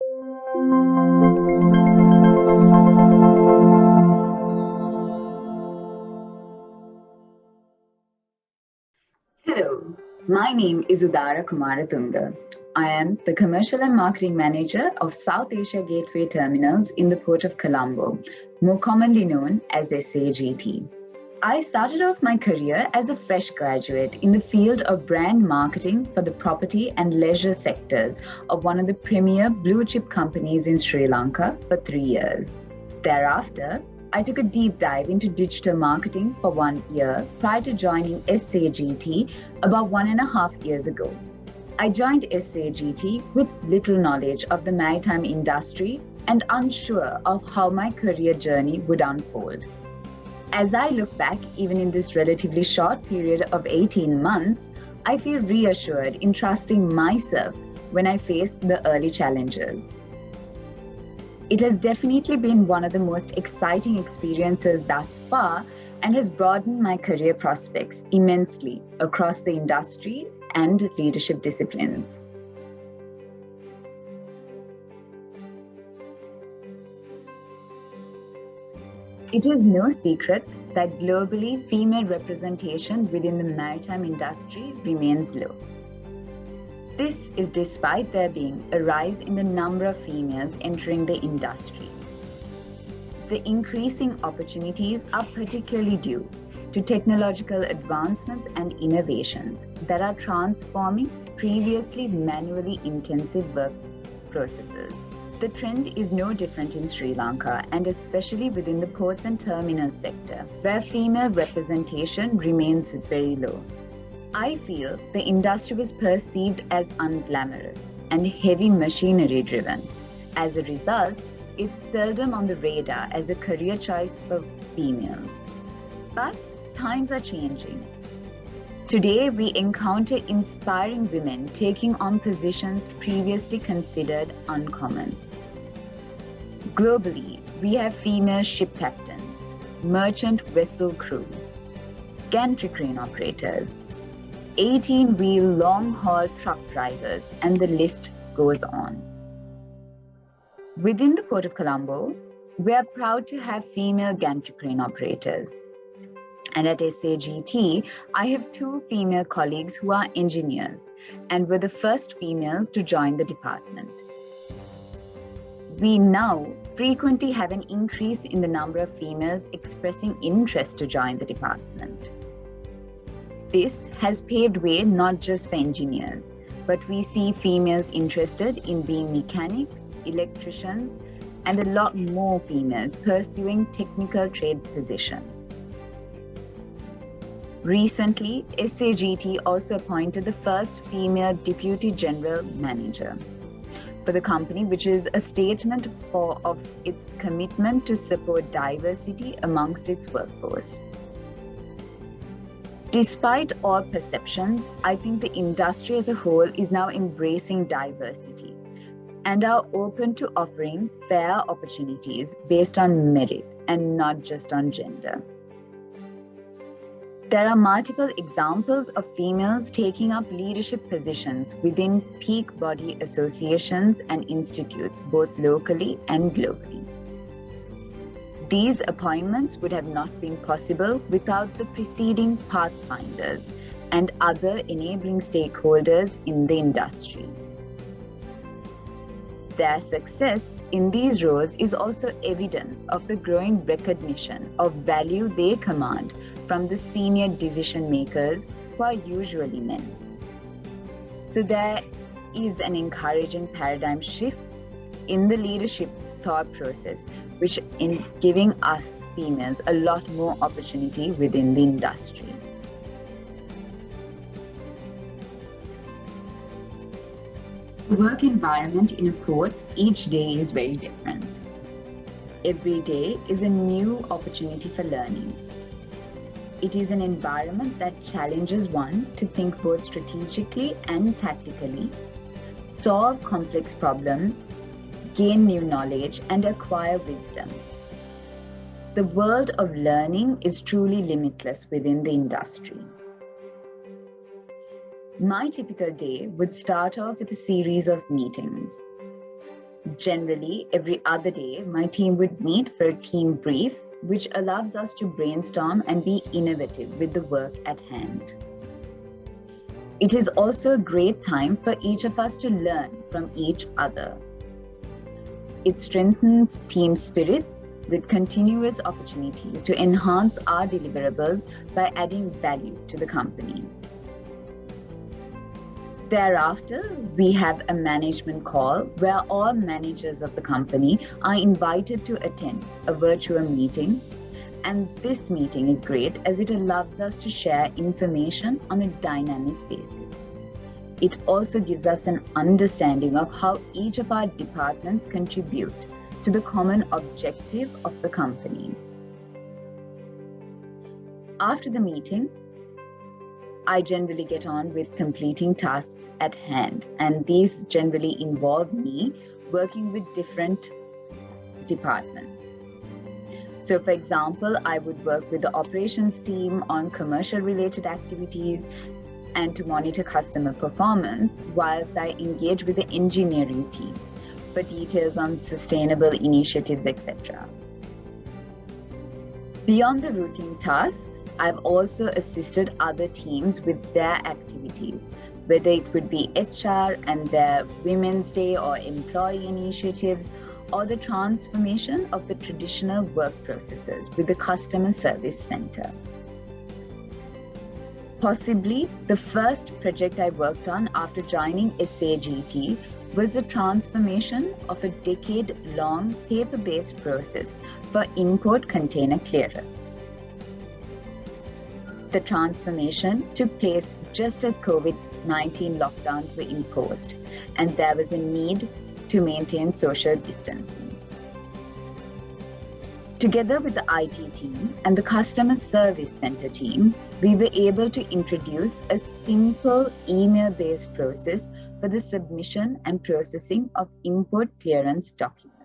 Hello, my name is Udara Cumaratunga. I am the Commercial and Marketing Manager of South Asia Gateway Terminals in the Port of Colombo, more commonly known as SAGT. I started off my career as a fresh graduate in the field of brand marketing for the property and leisure sectors of one of the premier blue chip companies in Sri Lanka for 3 years. Thereafter, I took a deep dive into digital marketing for 1 year prior to joining SAGT about 1.5 years ago. I joined SAGT with little knowledge of the maritime industry and unsure of how my career journey would unfold. As I look back, even in this relatively short period of 18 months, I feel reassured in trusting myself when I face the early challenges. It has definitely been one of the most exciting experiences thus far and has broadened my career prospects immensely across the industry and leadership disciplines. It is no secret that globally female representation within the maritime industry remains low. This is despite there being a rise in the number of females entering the industry. The increasing opportunities are particularly due to technological advancements and innovations that are transforming previously manually intensive work processes. The trend is no different in Sri Lanka, and especially within the ports and terminals sector, where female representation remains very low. I feel the industry was perceived as unglamorous and heavy machinery driven. As a result, it's seldom on the radar as a career choice for females. But times are changing. Today, we encounter inspiring women taking on positions previously considered uncommon. Globally, we have female ship captains, merchant vessel crew, gantry crane operators, 18-wheel long-haul truck drivers, and the list goes on. Within the Port of Colombo, we are proud to have female gantry crane operators. And at SAGT, I have 2 female colleagues who are engineers and were the first females to join the department. We now frequently have an increase in the number of females expressing interest to join the department. This has paved way not just for engineers, but we see females interested in being mechanics, electricians, and a lot more females pursuing technical trade positions. Recently, SAGT also appointed the first female Deputy General Manager for the company, which is a statement of its commitment to support diversity amongst its workforce. Despite all perceptions, I think the industry as a whole is now embracing diversity and are open to offering fair opportunities based on merit and not just on gender. There are multiple examples of females taking up leadership positions within peak body associations and institutes, both locally and globally. These appointments would have not been possible without the preceding pathfinders and other enabling stakeholders in the industry. Their success in these roles is also evidence of the growing recognition of value they command from the senior decision makers who are usually men. So there is an encouraging paradigm shift in the leadership thought process, which is giving us females a lot more opportunity within the industry. The work environment in a port each day is very different. Every day is a new opportunity for learning. It is an environment that challenges one to think both strategically and tactically, solve complex problems, gain new knowledge, and acquire wisdom. The world of learning is truly limitless within the industry. My typical day would start off with a series of meetings. Generally, every other day, my team would meet for a team brief, which allows us to brainstorm and be innovative with the work at hand. It is also a great time for each of us to learn from each other. It strengthens team spirit with continuous opportunities to enhance our deliverables by adding value to the company. Thereafter, we have a management call where all managers of the company are invited to attend a virtual meeting. And this meeting is great as it allows us to share information on a dynamic basis. It also gives us an understanding of how each of our departments contribute to the common objective of the company. After the meeting, I generally get on with completing tasks at hand, and these generally involve me working with different departments. So for example, I would work with the operations team on commercial related activities and to monitor customer performance, whilst I engage with the engineering team for details on sustainable initiatives, etc. Beyond the routine tasks, I've also assisted other teams with their activities, whether it would be HR and their Women's Day or employee initiatives, or the transformation of the traditional work processes with the customer service center. Possibly the first project I worked on after joining SAGT was the transformation of a decade-long paper-based process for import container clearance. The transformation took place just as COVID-19 lockdowns were imposed, and there was a need to maintain social distancing. Together with the IT team and the customer service center team, we were able to introduce a simple email-based process for the submission and processing of import clearance documents.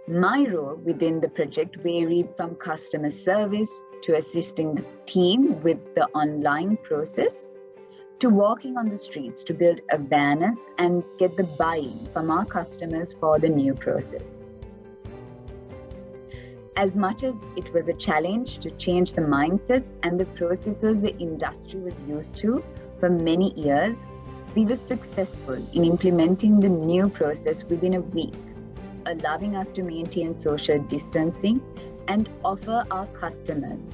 My role within the project varied from customer service to assisting the team with the online process, to walking on the streets to build awareness and get the buy-in from our customers for the new process. As much as it was a challenge to change the mindsets and the processes the industry was used to for many years, we were successful in implementing the new process within a week, allowing us to maintain social distancing and offer our customers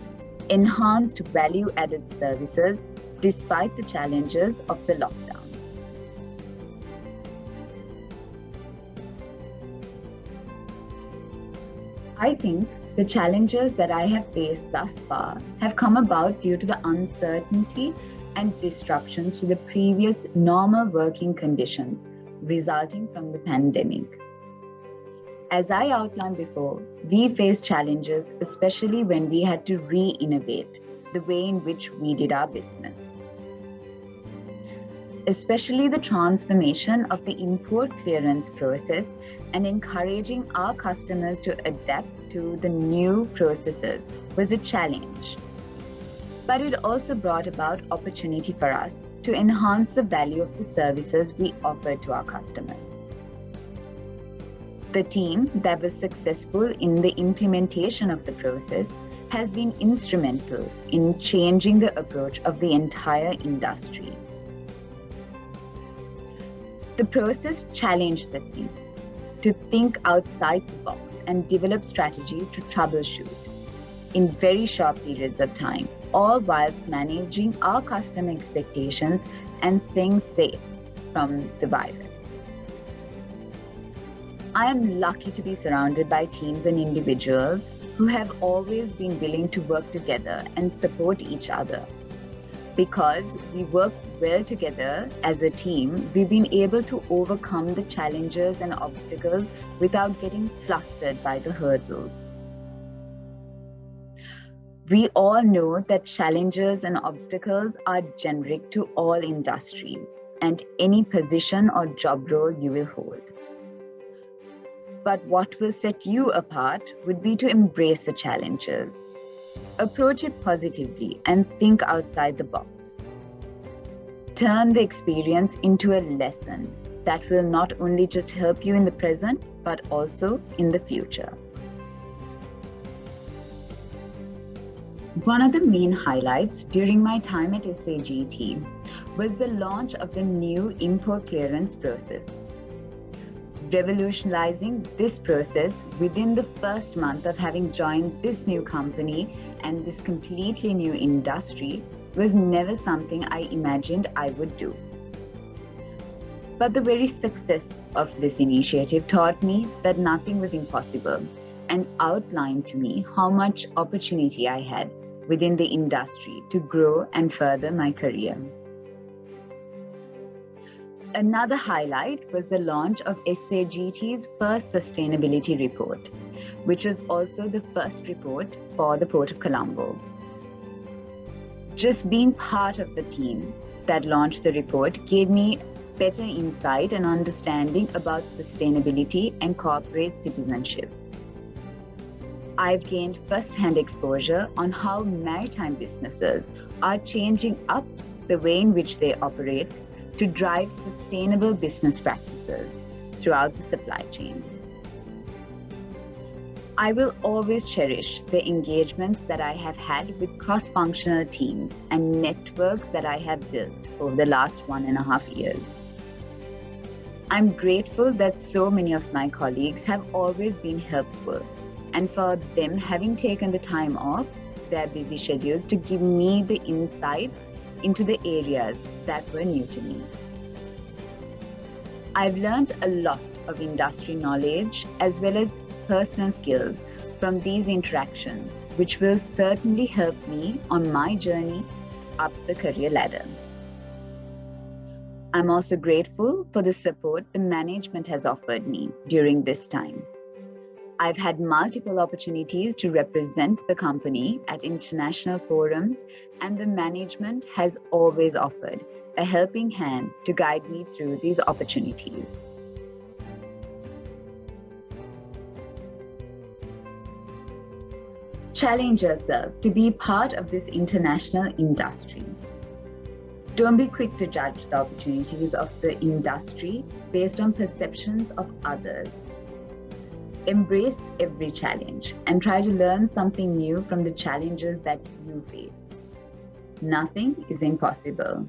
enhanced value-added services despite the challenges of the lockdown. I think the challenges that I have faced thus far have come about due to the uncertainty and disruptions to the previous normal working conditions resulting from the pandemic. As I outlined before, we faced challenges, especially when we had to re-innovate the way in which we did our business. Especially the transformation of the import clearance process and encouraging our customers to adapt to the new processes was a challenge. But it also brought about opportunity for us to enhance the value of the services we offer to our customers. The team that was successful in the implementation of the process has been instrumental in changing the approach of the entire industry. The process challenged the team to think outside the box and develop strategies to troubleshoot in very short periods of time, all whilst managing our customer expectations and staying safe from the virus. I am lucky to be surrounded by teams and individuals who have always been willing to work together and support each other. Because we work well together as a team, we've been able to overcome the challenges and obstacles without getting flustered by the hurdles. We all know that challenges and obstacles are generic to all industries and any position or job role you will hold. But what will set you apart would be to embrace the challenges. Approach it positively and think outside the box. Turn the experience into a lesson that will not only just help you in the present, but also in the future. One of the main highlights during my time at SAGT was the launch of the new import clearance process. Revolutionizing this process within the first month of having joined this new company and this completely new industry was never something I imagined I would do. But the very success of this initiative taught me that nothing was impossible and outlined to me how much opportunity I had within the industry to grow and further my career. Another highlight was the launch of SAGT's first sustainability report, which was also the first report for the Port of Colombo. Just being part of the team that launched the report gave me better insight and understanding about sustainability and corporate citizenship. I've gained first-hand exposure on how maritime businesses are changing up the way in which they operate to drive sustainable business practices throughout the supply chain. I will always cherish the engagements that I have had with cross-functional teams and networks that I have built over the last 1.5 years. I'm grateful that so many of my colleagues have always been helpful, and for them having taken the time off their busy schedules to give me the insights into the areas that were new to me. I've learned a lot of industry knowledge as well as personal skills from these interactions, which will certainly help me on my journey up the career ladder. I'm also grateful for the support the management has offered me during this time. I've had multiple opportunities to represent the company at international forums, and the management has always offered a helping hand to guide me through these opportunities. Challenge yourself to be part of this international industry. Don't be quick to judge the opportunities of the industry based on perceptions of others. Embrace every challenge and try to learn something new from the challenges that you face. Nothing is impossible.